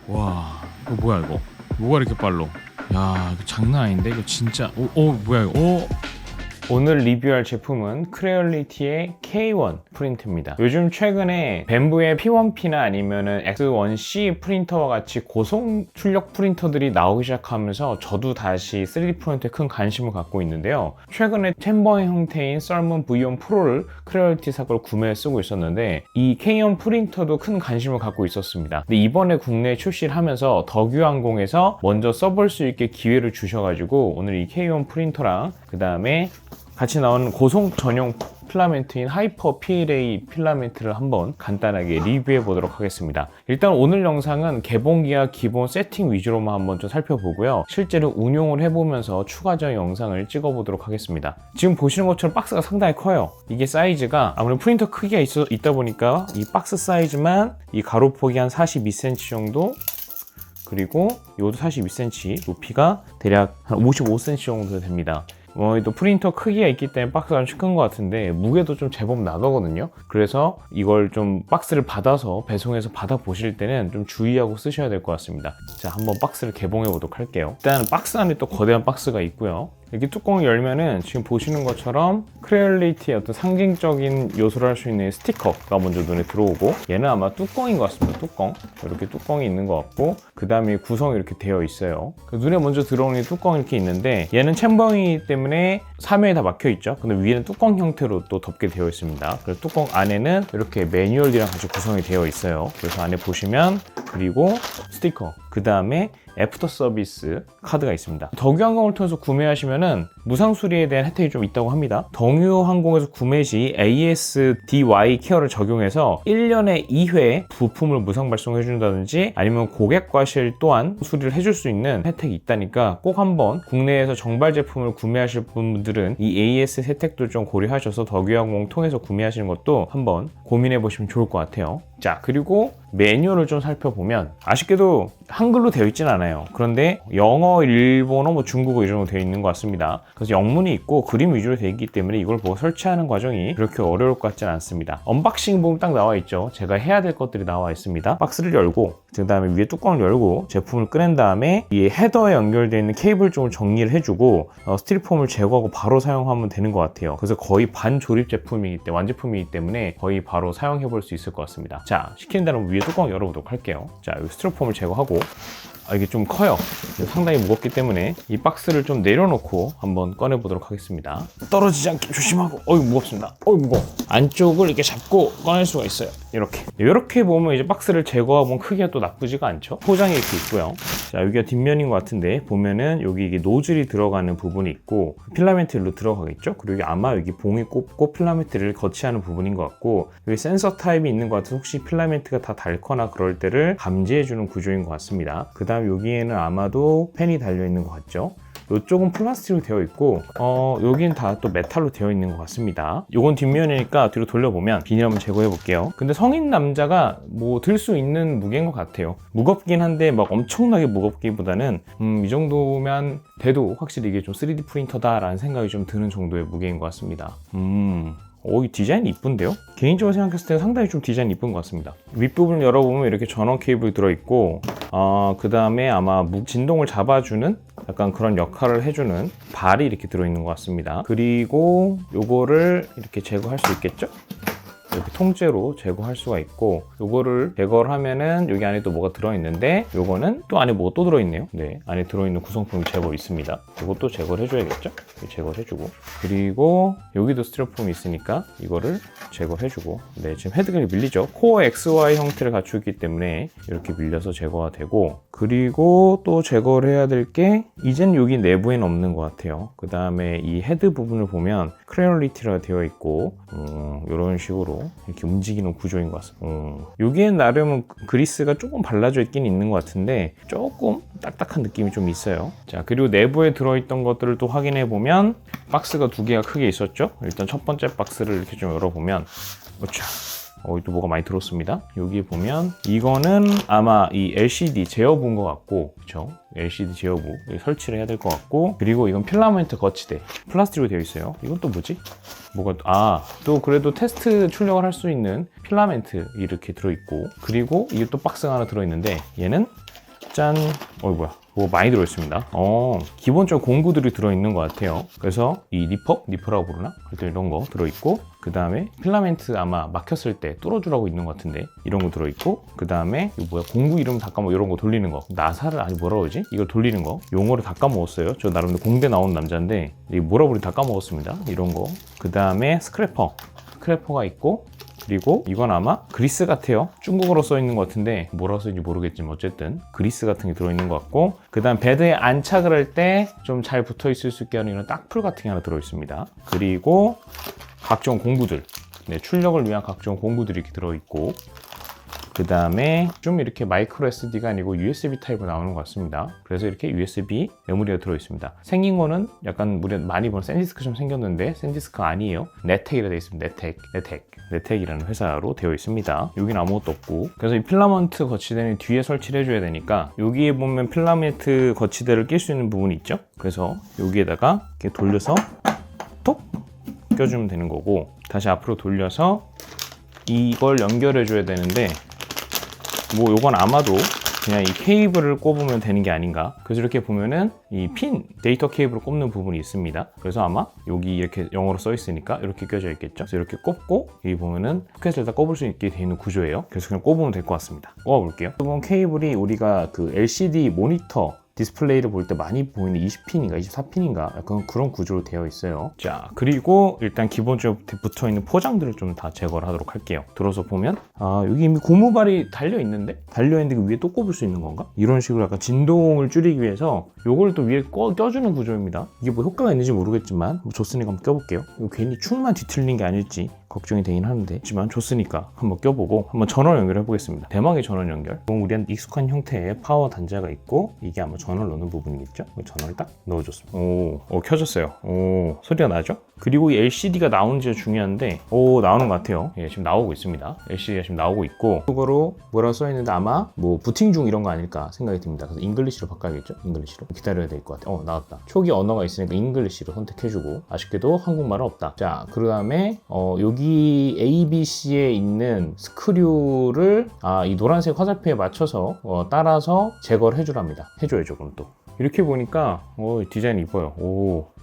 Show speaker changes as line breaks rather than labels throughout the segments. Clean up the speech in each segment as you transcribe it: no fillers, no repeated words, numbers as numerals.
와, 이거 뭐야 이거? 뭐가 이렇게 빨라? 야, 이거 장난 아닌데? 이거 진짜 뭐야 이거? 오늘 리뷰할 제품은 크레얼리티의 K1 프린터입니다. 요즘 최근에 벤부의 P1P나 아니면은 X1C 프린터와 같이 고속 출력 프린터들이 나오기 시작하면서 저도 다시 3D 프린터에 큰 관심을 갖고 있는데요. 최근에 챔버 형태인 썰문 V1 프로를 크레얼리티에서 구매해 쓰고 있었는데 이 K1 프린터도 큰 관심을 갖고 있었습니다. 근데 이번에 국내에 출시를 하면서 덕유항공에서 먼저 써볼 수 있게 기회를 주셔가지고 오늘 이 K1 프린터랑 그 다음에 같이 나오는 고속 전용 필라멘트인 하이퍼 PLA 필라멘트를 한번 간단하게 리뷰해 보도록 하겠습니다. 일단 오늘 영상은 개봉기와 기본 세팅 위주로만 한번 좀 살펴보고요. 실제로 운용을 해보면서 추가적인 영상을 찍어 보도록 하겠습니다. 지금 보시는 것처럼 박스가 상당히 커요. 이게 사이즈가 아무래도 프린터 크기가 있다 보니까 이 박스 사이즈만 이 가로폭이 한 42cm 정도, 그리고 이것도 42cm, 높이가 대략 한 55cm 정도 됩니다. 또 프린터 크기가 있기 때문에 박스가 좀 큰 것 같은데 무게도 좀 제법 나가거든요. 그래서 이걸 좀 박스를 받아서 배송해서 받아 보실 때는 좀 주의하고 쓰셔야 될 것 같습니다. 자, 한번 박스를 개봉해 보도록 할게요. 일단 박스 안에 또 거대한 박스가 있고요. 이렇게 뚜껑을 열면은 지금 보시는 것처럼 크레얼리티의 어떤 상징적인 요소를 할 수 있는 스티커가 먼저 눈에 들어오고, 얘는 아마 뚜껑인 것 같습니다. 뚜껑, 이렇게 뚜껑이 있는 것 같고, 그 다음에 구성이 이렇게 되어 있어요. 눈에 먼저 들어오는 뚜껑이 이렇게 있는데 얘는 챔버이기 때문에 3면이 다 막혀 있죠. 근데 위에는 뚜껑 형태로 또 덮게 되어 있습니다. 그래서 뚜껑 안에는 이렇게 매뉴얼이랑 같이 구성이 되어 있어요. 그래서 안에 보시면, 그리고 스티커, 그 다음에 애프터 서비스 카드가 있습니다. 덕유항공을 통해서 구매하시면은 무상 수리에 대한 혜택이 좀 있다고 합니다. 덕유항공에서 구매 시 ASDY 케어를 적용해서 1년에 2회 부품을 무상 발송해 준다든지 아니면 고객 과실 또한 수리를 해줄 수 있는 혜택이 있다니까 꼭 한번 국내에서 정발 제품을 구매하실 분들은 이 AS 혜택도 좀 고려하셔서 덕유항공 통해서 구매하시는 것도 한번 고민해 보시면 좋을 것 같아요. 자, 그리고 매뉴얼을 좀 살펴보면 아쉽게도 한글로 되어 있진 않아요. 그런데 영어, 일본어, 중국어 이 정도 되어 있는 것 같습니다. 그래서 영문이 있고 그림 위주로 되어 있기 때문에 이걸 보고 설치하는 과정이 그렇게 어려울 것 같지는 않습니다. 언박싱 보면 딱 나와 있죠. 제가 해야 될 것들이 나와 있습니다. 박스를 열고, 그 다음에 위에 뚜껑을 열고 제품을 꺼낸 다음에 이 헤더에 연결되어 있는 케이블 쪽을 정리를 해주고 스티로폼을 제거하고 바로 사용하면 되는 것 같아요. 그래서 거의 반조립 제품이기 때문에, 완제품이기 때문에 거의 바로 사용해 볼 수 있을 것 같습니다. 자, 시키는 대로 위에 뚜껑 열어보도록 할게요. 자, 이 스티로폼을 제거하고, 이게 좀 커요. 상당히 무겁기 때문에 이 박스를 좀 내려놓고 한번 꺼내 보도록 하겠습니다. 떨어지지 않게 조심하고. 무겁습니다. 무거워. 안쪽을 이렇게 잡고 꺼낼 수가 있어요. 이렇게 보면 이제 박스를 제거하면 크기가 또 나쁘지가 않죠. 포장이 이렇게 있고요. 자, 여기가 뒷면인 것 같은데 보면은 여기 이게 노즐이 들어가는 부분이 있고 필라멘트로 들어가겠죠. 그리고 여기 아마 여기 봉이 꼽고 필라멘트를 거치하는 부분인 것 같고, 여기 센서 타입이 있는 것 같아서 혹시 필라멘트가 다 닳거나 그럴 때를 감지해주는 구조인 것 같습니다. 그 다음 여기에는 아마도 펜이 달려있는 것 같죠. 이쪽은 플라스틱으로 되어 있고 여기는 다 또 메탈로 되어 있는 것 같습니다. 이건 뒷면이니까 뒤로 돌려보면 비닐 한번 제거해 볼게요. 근데 성인 남자가 들 수 있는 무게인 것 같아요. 무겁긴 한데 막 엄청나게 무겁기보다는 이 정도면 돼도 확실히 이게 좀 3D 프린터다 라는 생각이 좀 드는 정도의 무게인 것 같습니다. 이 디자인이 이쁜데요? 개인적으로 생각했을 때 상당히 좀 디자인이 이쁜 것 같습니다. 윗부분을 열어보면 이렇게 전원 케이블이 들어있고, 그 다음에 아마 진동을 잡아주는 약간 그런 역할을 해주는 발이 이렇게 들어있는 것 같습니다. 그리고 요거를 이렇게 제거할 수 있겠죠? 이렇게 통째로 제거할 수가 있고, 요거를 제거를 하면은 여기 안에 또 뭐가 들어있는데, 요거는 또 안에 뭐가 또 들어있네요. 네, 안에 들어있는 구성품이 제법 있습니다. 이것도 제거를 해줘야겠죠? 제거를 해주고, 그리고 여기도 스티로폼이 있으니까 이거를 제거해주고, 네, 지금 헤드가 밀리죠. 코어 XY 형태를 갖추기 때문에 이렇게 밀려서 제거가 되고, 그리고 또 제거를 해야 될 게 이젠 여기 내부에는 없는 것 같아요. 그 다음에 이 헤드 부분을 보면 크레얼리티가 되어 있고, 이런 식으로 이렇게 움직이는 구조인 것 같습니다. 여기엔 나름 그리스가 조금 발라져 있긴 있는 것 같은데 조금 딱딱한 느낌이 좀 있어요. 자, 그리고 내부에 들어있던 것들을 또 확인해 보면 박스가 두 개가 크게 있었죠. 일단 첫 번째 박스를 이렇게 좀 열어보면, 또 뭐가 많이 들었습니다. 여기 보면 이거는 아마 이 LCD 제어부인 것 같고, 그쵸? LCD 제어부 설치를 해야 될 것 같고, 그리고 이건 필라멘트 거치대 플라스틱으로 되어 있어요. 이건 또 뭐지? 뭐가 또 그래도 테스트 출력을 할 수 있는 필라멘트 이렇게 들어있고, 그리고 이게 또 박스가 하나 들어있는데 얘는 짠! 뭐야? 뭐 많이 들어있습니다. 기본적으로 공구들이 들어있는 것 같아요. 그래서 이 니퍼라고 부르나? 하여튼 이런 거 들어있고, 그 다음에 필라멘트 아마 막혔을 때 뚫어주라고 있는 것 같은데 이런 거 들어있고, 그 다음에 이거 뭐야? 공구 이름 다 까먹어. 이런 거 돌리는 거. 나사를 아니 뭐라 그러지? 이걸 돌리는 거. 용어를 다 까먹었어요. 저 나름 공대 나온 남자인데 이게 뭐라 그러지? 다 까먹었습니다. 이런 거. 그 다음에 스크래퍼가 있고, 그리고 이건 아마 그리스 같아요. 중국어로 써 있는 것 같은데 뭐라고 써있는지 모르겠지만 어쨌든 그리스 같은 게 들어있는 것 같고, 그 다음 베드에 안착을 할 때 좀 잘 붙어 있을 수 있게 하는 이런 딱풀 같은 게 하나 들어있습니다. 그리고 각종 공구들, 출력을 위한 각종 공구들이 이렇게 들어있고, 그 다음에 좀 이렇게 마이크로 SD가 아니고 USB 타입으로 나오는 것 같습니다. 그래서 이렇게 USB 메모리가 들어있습니다. 생긴 거는 약간 우리가 많이 보는 샌디스크처럼 생겼는데 샌디스크가 아니에요. 네텍이라 되어 있습니다. 네텍이라는 회사로 되어 있습니다. 여기는 아무것도 없고, 그래서 이 필라멘트 거치대는 뒤에 설치를 해줘야 되니까 여기에 보면 필라멘트 거치대를 낄 수 있는 부분이 있죠. 그래서 여기에다가 이렇게 돌려서 톡 껴주면 되는 거고, 다시 앞으로 돌려서 이걸 연결해 줘야 되는데 뭐 요건 아마도 그냥 이 케이블을 꼽으면 되는 게 아닌가. 그래서 이렇게 보면은 이 데이터 케이블을 꼽는 부분이 있습니다. 그래서 아마 여기 이렇게 영어로 써 있으니까 이렇게 껴져 있겠죠. 그래서 이렇게 꼽고 여기 보면은 포켓을 다 꼽을 수 있게 되어 있는 구조예요. 그래서 그냥 꼽으면 될 것 같습니다. 꼽아볼게요. 이번 케이블이 우리가 그 LCD 모니터 디스플레이를 볼 때 많이 보이는 20핀인가 24핀인가 약간 그런 구조로 되어 있어요. 자, 그리고 일단 기본적으로 붙어있는 포장들을 좀 다 제거를 하도록 할게요. 들어서 보면 여기 이미 고무발이 달려있는데 그 위에 또 꼽을 수 있는 건가? 이런 식으로 약간 진동을 줄이기 위해서 요걸 또 위에 껴주는 구조입니다. 이게 뭐 효과가 있는지 모르겠지만 뭐 줬으니까 한번 껴볼게요. 이거 괜히 축만 뒤틀린 게 아닐지 걱정이 되긴 하는데, 하지만 줬으니까 한번 껴보고 한번 전원 연결해 보겠습니다. 대망의 전원 연결. 우리한테 익숙한 형태의 파워 단자가 있고, 이게 아마 전원을 넣는 부분이겠죠. 전원을 딱 넣어줬습니다. 켜졌어요. 소리가 나죠? 그리고 이 LCD가 나오는지가 중요한데 나오는 것 같아요. 예, 지금 나오고 있습니다. LCD가 지금 나오고 있고, 그거로 뭐라고 써있는데 아마 뭐 부팅 중 이런 거 아닐까 생각이 듭니다. 그래서 잉글리시로 바꿔야겠죠? 잉글리시로 기다려야 될 것 같아요. 나왔다. 초기 언어가 있으니까 잉글리시로 선택해주고, 아쉽게도 한국말은 없다. 자, 그 다음에 여기 ABC에 있는 스크류를 이 노란색 화살표에 맞춰서 따라서 제거를 해주랍니다. 해줘야죠. 그럼 또 이렇게 보니까 디자인 이뻐요.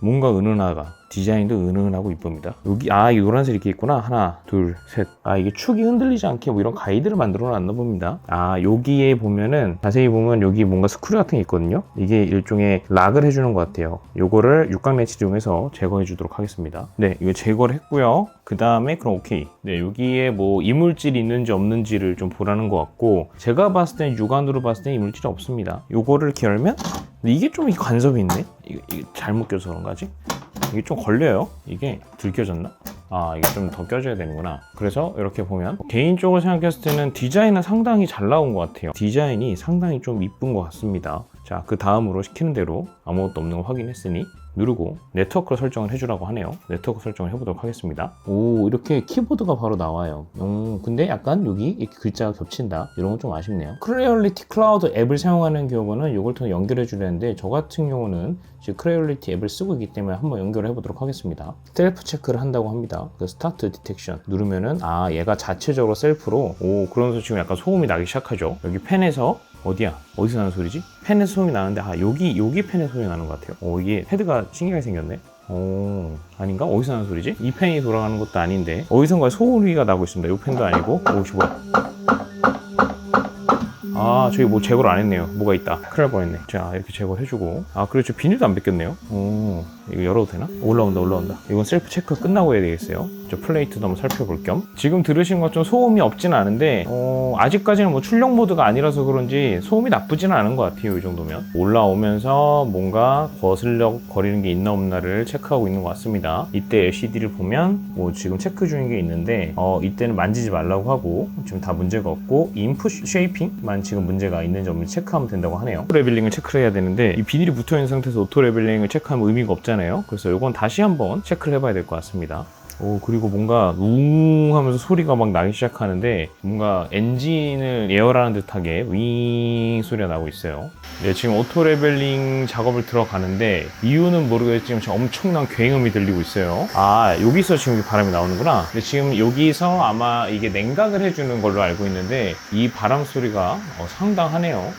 뭔가 은은하가 디자인도 은은하고 이쁩니다. 여기 이 노란색 이렇게 있구나. 하나 둘 셋. 이게 축이 흔들리지 않게 뭐 이런 가이드를 만들어 놨나 봅니다. 여기에 보면은 자세히 보면 여기 뭔가 스크류 같은 게 있거든요. 이게 일종의 락을 해주는 것 같아요. 요거를 육각 렌치를 이용해서 제거해 주도록 하겠습니다. 네, 이거 제거를 했고요. 그 다음에 그럼 오케이. 네, 여기에 뭐 이물질이 있는지 없는지를 좀 보라는 것 같고, 제가 봤을 때는 육안으로 봤을 때는 이물질이 없습니다. 요거를 이렇게 열면 이게 좀 간섭이 있네. 이게 잘못 껴서 그런가지? 이게 좀 걸려요. 이게 들 껴졌나? 이게 좀 더 껴줘야 되는구나. 그래서 이렇게 보면 개인적으로 생각했을 때는 디자인은 상당히 잘 나온 것 같아요. 디자인이 상당히 좀 이쁜 것 같습니다. 자, 그 다음으로 시키는 대로 아무것도 없는 거 확인했으니 누르고 네트워크 설정을 해주라고 하네요. 네트워크 설정을 해보도록 하겠습니다. 이렇게 키보드가 바로 나와요. 근데 약간 여기 이렇게 글자가 겹친다. 이런 건 좀 아쉽네요. 크레올리티 클라우드 앱을 사용하는 경우는 이걸 통해 연결해 주려는데, 저 같은 경우는 지금 크레올리티 앱을 쓰고 있기 때문에 한번 연결해 보도록 하겠습니다. 셀프 체크를 한다고 합니다. 그 스타트 디텍션 누르면은 얘가 자체적으로 셀프로 그러면서 지금 약간 소음이 나기 시작하죠. 여기 펜에서 어디서 나는 소리지? 펜에서 소음이 나는데 여기 펜에서 소리 나는 것 같아요. 이게 헤드가 신기하게 생겼네. 아닌가? 어디서 나는 소리지? 이 펜이 돌아가는 것도 아닌데 어디선가 소리가 나고 있습니다. 이 펜도 아니고. 뭐야? 저기 뭐 제거를 안 했네요. 뭐가 있다. 큰일 날 뻔했네. 자, 이렇게 제거를 해주고. 그렇죠. 비닐도 안 벗겼네요. 이거 열어도 되나? 올라온다. 이건 셀프 체크 끝나고 해야 되겠어요. 저 플레이트도 한번 살펴볼 겸. 지금 들으신 것처럼 소음이 없진 않은데 아직까지는 뭐 출력 모드가 아니라서 그런지 소음이 나쁘지는 않은 것 같아요. 이 정도면 올라오면서 뭔가 거슬려 거리는 게 있나 없나를 체크하고 있는 것 같습니다. 이때 LCD를 보면 지금 체크 중인 게 있는데 이때는 만지지 말라고 하고, 지금 다 문제가 없고 인풋 쉐이핑만 지금 문제가 있는지 없는지 체크하면 된다고 하네요. 오토 레벨링을 체크를 해야 되는데 이 비닐이 붙어있는 상태에서 오토 레벨링을 체크하면 의미가 없잖아요. 그래서 이건 다시 한번 체크를 해봐야 될 것 같습니다. 오, 그리고 뭔가 웅 하면서 소리가 막 나기 시작하는데 뭔가 엔진을 예열하는 듯하게 윙 소리가 나고 있어요. 네, 지금 오토 레벨링 작업을 들어가는데 이유는 모르겠지만 지금 엄청난 굉음이 들리고 있어요. 아, 여기서 지금 바람이 나오는구나. 근데 지금 여기서 아마 이게 냉각을 해주는 걸로 알고 있는데 이 바람 소리가 상당하네요.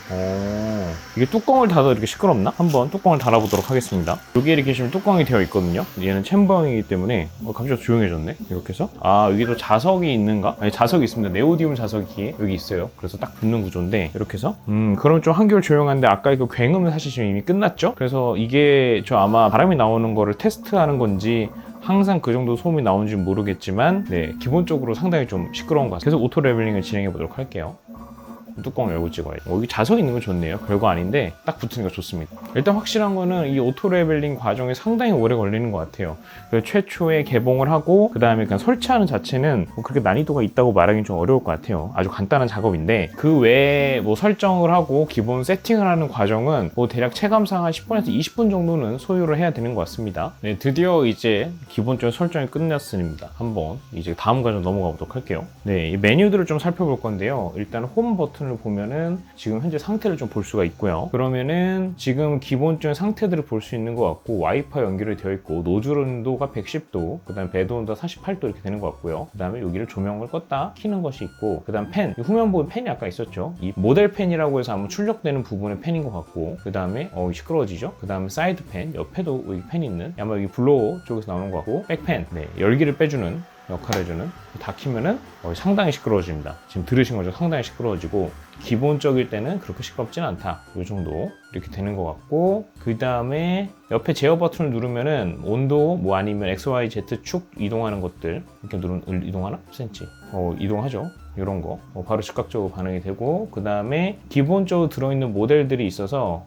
이게 뚜껑을 닫아도 이렇게 시끄럽나? 한번 뚜껑을 닫아보도록 하겠습니다. 여기에 이렇게 지금 뚜껑이 되어 있거든요. 얘는 챔버이기 때문에 갑자기 조용해졌네. 이렇게 해서 여기도 자석이 있는가? 아니, 자석이 있습니다. 네오디움 자석이 여기 있어요. 그래서 딱 붙는 구조인데 이렇게 해서 그럼 좀 한결 조용한데 아까 그 굉음은 사실 지금 이미 끝났죠? 그래서 이게 저 아마 바람이 나오는 거를 테스트하는 건지 항상 그 정도 소음이 나오는지 모르겠지만 네, 기본적으로 상당히 좀 시끄러운 것 같아요. 그래서 오토 레벨링을 진행해 보도록 할게요. 뚜껑 열고 찍어야지. 여기 자석 있는 건 좋네요. 별거 아닌데 딱 붙으니까 좋습니다. 일단 확실한 거는 이 오토 레벨링 과정이 상당히 오래 걸리는 것 같아요. 그래서 최초에 개봉을 하고 그 다음에 그냥 설치하는 자체는 뭐 그렇게 난이도가 있다고 말하기는 좀 어려울 것 같아요. 아주 간단한 작업인데 그 외에 뭐 설정을 하고 기본 세팅을 하는 과정은 뭐 대략 체감상 한 10분에서 20분 정도는 소요를 해야 되는 것 같습니다. 네, 드디어 이제 기본적인 설정이 끝났습니다. 한번 이제 다음 과정 넘어가 보도록 할게요. 네, 이 메뉴들을 좀 살펴볼 건데요. 일단 홈 버튼을 보면은 지금 현재 상태를 좀 볼 수가 있고요. 그러면은 지금 기본적인 상태들을 볼 수 있는 것 같고 와이파이 연결이 되어 있고 노즐 온도가 110도, 그 다음에 배드 온도가 48도 이렇게 되는 것 같고요. 그 다음에 여기를 조명을 껐다 켜는 것이 있고, 그 다음 팬, 후면 보면 팬이 아까 있었죠. 이 모델 팬이라고 해서 아마 출력되는 부분의 팬인 것 같고, 그 다음에 시끄러워지죠. 그 다음에 사이드 팬, 옆에도 여기 팬이 있는, 아마 여기 블로우 쪽에서 나오는 것 같고, 백팬, 네, 열기를 빼주는 역할을 해주는, 다 키면은 상당히 시끄러워집니다. 지금 들으신 거죠? 상당히 시끄러워지고 기본적일 때는 그렇게 시끄럽진 않다. 이 정도 이렇게 되는 것 같고, 그 다음에 옆에 제어 버튼을 누르면은 온도 뭐 아니면 XYZ 축 이동하는 것들 이렇게 누르면 이동하나? 센치 이동하죠. 이런 거 바로 즉각적으로 반응이 되고, 그 다음에 기본적으로 들어있는 모델들이 있어서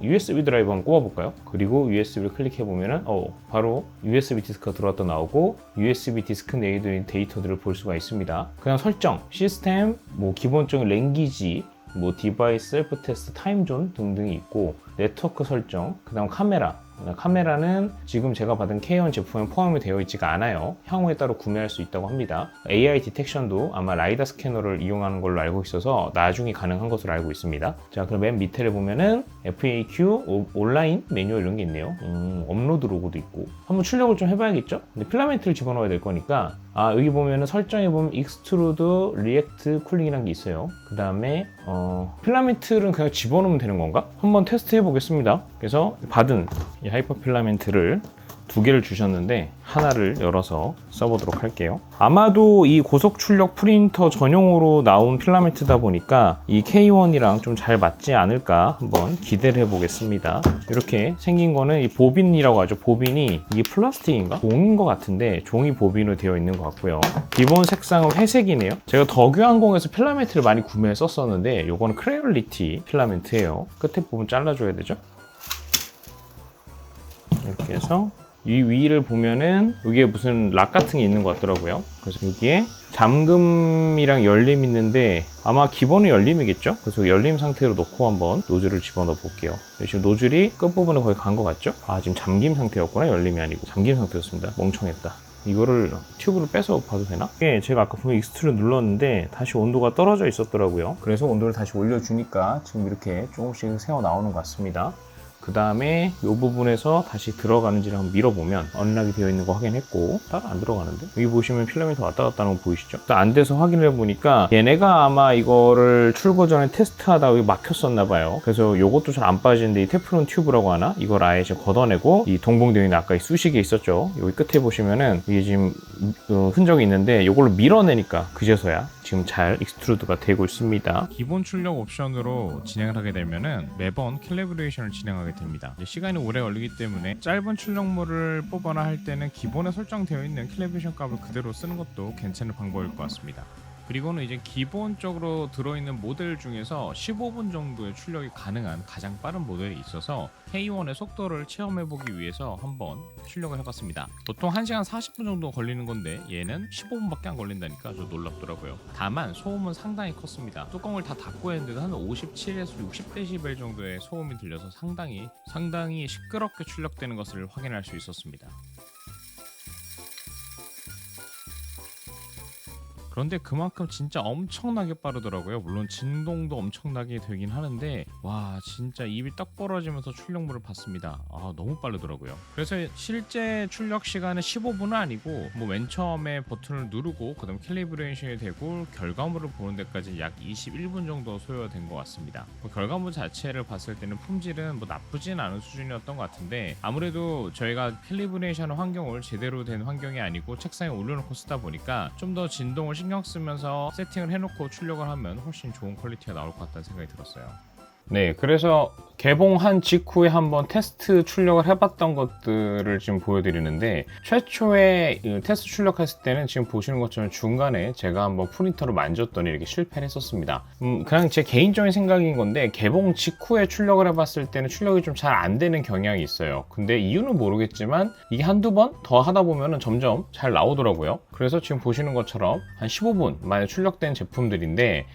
USB 드라이브 한번 꼽아볼까요? 그리고 USB를 클릭해보면은 바로 USB 디스크가 들어왔다 나오고 USB 디스크 내에 있는 데이터들을 볼 수가 있습니다. 그냥 설정, 시스템, 뭐 기본적인 랭귀지, 뭐 디바이스, 셀프 테스트, 타임존 등등이 있고, 네트워크 설정, 그 다음 카메라는 지금 제가 받은 K1 제품에 포함이 되어 있지가 않아요. 향후에 따로 구매할 수 있다고 합니다. AI 디텍션도 아마 라이다 스캐너를 이용하는 걸로 알고 있어서 나중에 가능한 것으로 알고 있습니다. 자, 그럼 맨 밑에를 보면은 FAQ, 온라인 매뉴얼 이런 게 있네요. 업로드 로고도 있고. 한번 출력을 좀 해봐야겠죠? 근데 필라멘트를 집어넣어야 될 거니까, 여기 보면은 설정해 보면 익스트루드, 리액트, 쿨링이라는 게 있어요. 그 다음에 필라멘트는 그냥 집어넣으면 되는 건가? 한번 테스트 해보겠습니다. 그래서 받은 이 하이퍼 필라멘트를 2개를 주셨는데 하나를 열어서 써보도록 할게요. 아마도 이 고속 출력 프린터 전용으로 나온 필라멘트다 보니까 이 K1이랑 좀 잘 맞지 않을까 한번 기대를 해보겠습니다. 이렇게 생긴 거는 이 보빈이라고 하죠. 보빈이 이게 플라스틱인가? 종인 것 같은데 종이 보빈으로 되어 있는 것 같고요. 기본 색상은 회색이네요. 제가 덕유항공에서 필라멘트를 많이 구매했었는데 요거는 크레올리티 필라멘트예요. 끝에 부분 잘라줘야 되죠. 이렇게 해서 이 위를 보면은 여기에 무슨 락 같은 게 있는 것 같더라고요. 그래서 여기에 잠금이랑 열림 있는데 아마 기본은 열림이겠죠? 그래서 열림 상태로 놓고 한번 노즐을 집어넣어 볼게요. 지금 노즐이 끝부분에 거의 간 것 같죠? 지금 잠김 상태였구나. 열림이 아니고 잠김 상태였습니다. 멍청했다. 이거를 튜브를 빼서 봐도 되나? 이게 제가 아까 분명히 익스트를 눌렀는데 다시 온도가 떨어져 있었더라고요. 그래서 온도를 다시 올려주니까 지금 이렇게 조금씩 새어 나오는 것 같습니다. 그 다음에 이 부분에서 다시 들어가는지를 한번 밀어보면 언락이 되어 있는 거 확인했고, 따로 안 들어가는데? 여기 보시면 필라멘트 왔다 갔다 하는 거 보이시죠? 안 돼서 확인을 해보니까 얘네가 아마 이거를 출고 전에 테스트하다가 여기 막혔었나 봐요. 그래서 이것도 잘 안 빠지는데 이 테프론 튜브라고 하나? 이걸 아예 지금 걷어내고 이 동봉되어 있는 아까 이 쑤시개 있었죠? 여기 끝에 보시면은 이게 지금 흔적이 있는데 이걸로 밀어내니까 그제서야 지금 잘 익스트루드가 되고 있습니다. 기본 출력 옵션으로 진행을 하게 되면은 매번 캘리브레이션을 진행하게 됩니다. 시간이 오래 걸리기 때문에 짧은 출력물을 뽑거나 할 때는 기본에 설정되어 있는 캘리브레이션 값을 그대로 쓰는 것도 괜찮은 방법일 것 같습니다. 그리고는 이제 기본적으로 들어있는 모델 중에서 15분 정도의 출력이 가능한 가장 빠른 모델이 있어서 K1의 속도를 체험해보기 위해서 한번 출력을 해봤습니다. 보통 1시간 40분 정도 걸리는 건데 얘는 15분밖에 안 걸린다니까 좀 놀랍더라고요. 다만 소음은 상당히 컸습니다. 뚜껑을 다 닫고 했는데도 한 57에서 60dB 정도의 소음이 들려서 상당히 시끄럽게 출력되는 것을 확인할 수 있었습니다. 그런데 그만큼 진짜 엄청나게 빠르더라고요. 물론 진동도 엄청나게 되긴 하는데 와 진짜 입이 떡 벌어지면서 출력물을 받습니다. 아 너무 빠르더라고요. 그래서 실제 출력 시간은 15분은 아니고 뭐 맨 처음에 버튼을 누르고 그다음 캘리브레이션이 되고 결과물을 보는 데까지 약 21분 정도 소요가 된 것 같습니다. 뭐 결과물 자체를 봤을 때는 품질은 뭐 나쁘진 않은 수준이었던 것 같은데 아무래도 저희가 캘리브레이션 환경을 제대로 된 환경이 아니고 책상에 올려놓고 쓰다 보니까 좀 더 진동을 신경 쓰면서 세팅을 해놓고 출력을 하면 훨씬 좋은 퀄리티가 나올 것 같다는 생각이 들었어요. 네, 그래서 개봉한 직후에 한번 테스트 출력을 해봤던 것들을 지금 보여드리는데 최초에 테스트 출력했을 때는 지금 보시는 것처럼 중간에 제가 한번 프린터를 만졌더니 이렇게 실패를 했었습니다. 그냥 제 개인적인 생각인 건데 개봉 직후에 출력을 해봤을 때는 출력이 좀 잘 안 되는 경향이 있어요. 근데 이유는 모르겠지만 이게 한두 번 더 하다 보면은 점점 잘 나오더라고요. 그래서 지금 보시는 것처럼 한 15분 만에 출력된 제품들인데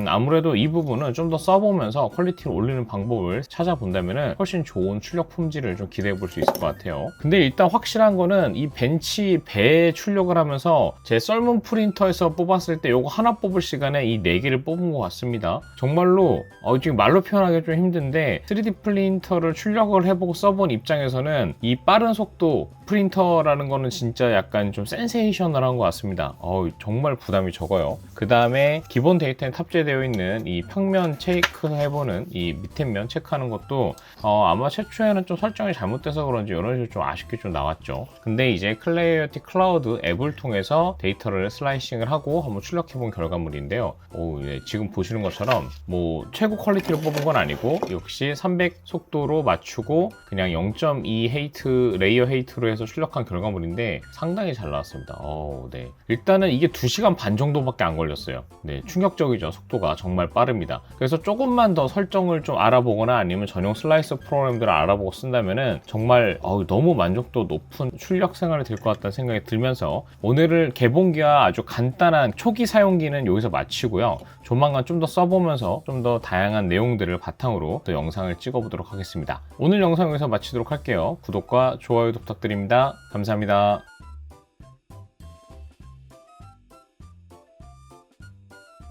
아무래도 이 부분은 좀 더 써보면서 퀄리티를 올리는 방법을 찾아본다면 훨씬 좋은 출력 품질을 좀 기대해 볼 수 있을 것 같아요. 근데 일단 확실한 거는 이 벤치 배에 출력을 하면서 제 썰문 프린터에서 뽑았을 때 요거 하나 뽑을 시간에 이 4개를 뽑은 것 같습니다. 정말로 지금 말로 표현하기 좀 힘든데 3D 프린터를 출력을 해보고 써본 입장에서는 이 빠른 속도 프린터라는 거는 진짜 약간 좀 센세이셔널한 것 같습니다. 정말 부담이 적어요. 그 다음에 기본 데이터에 탑재되어 있는 이 평면 체크해보는 이 밑에 면 체크하는 것도 아마 최초에는 좀 설정이 잘못돼서 그런지 이런 식으로 좀 아쉽게 좀 나왔죠. 근데 이제 클래리티 클라우드 앱을 통해서 데이터를 슬라이싱을 하고 한번 출력해본 결과물인데요. 지금 보시는 것처럼 뭐 최고 퀄리티를 뽑은 건 아니고 역시 300 속도로 맞추고 그냥 0.2 헤이트 레이어 헤이트로 해서 출력한 결과물인데 상당히 잘 나왔습니다. 네. 일단은 이게 2시간 반 정도밖에 안 걸렸어요. 네, 충격적이죠. 속도가 정말 빠릅니다. 그래서 조금만 더 설정을 좀 알아보거나 아니면 전용 슬라이서 프로그램들을 알아보고 쓴다면은 정말 너무 만족도 높은 출력 생활이 될 것 같다는 생각이 들면서 오늘을 개봉기와 아주 간단한 초기 사용기는 여기서 마치고요. 조만간 좀 더 써보면서 좀 더 다양한 내용들을 바탕으로 또 영상을 찍어보도록 하겠습니다. 오늘 영상 여기서 마치도록 할게요. 구독과 좋아요도 부탁드립니다. 감사합니다.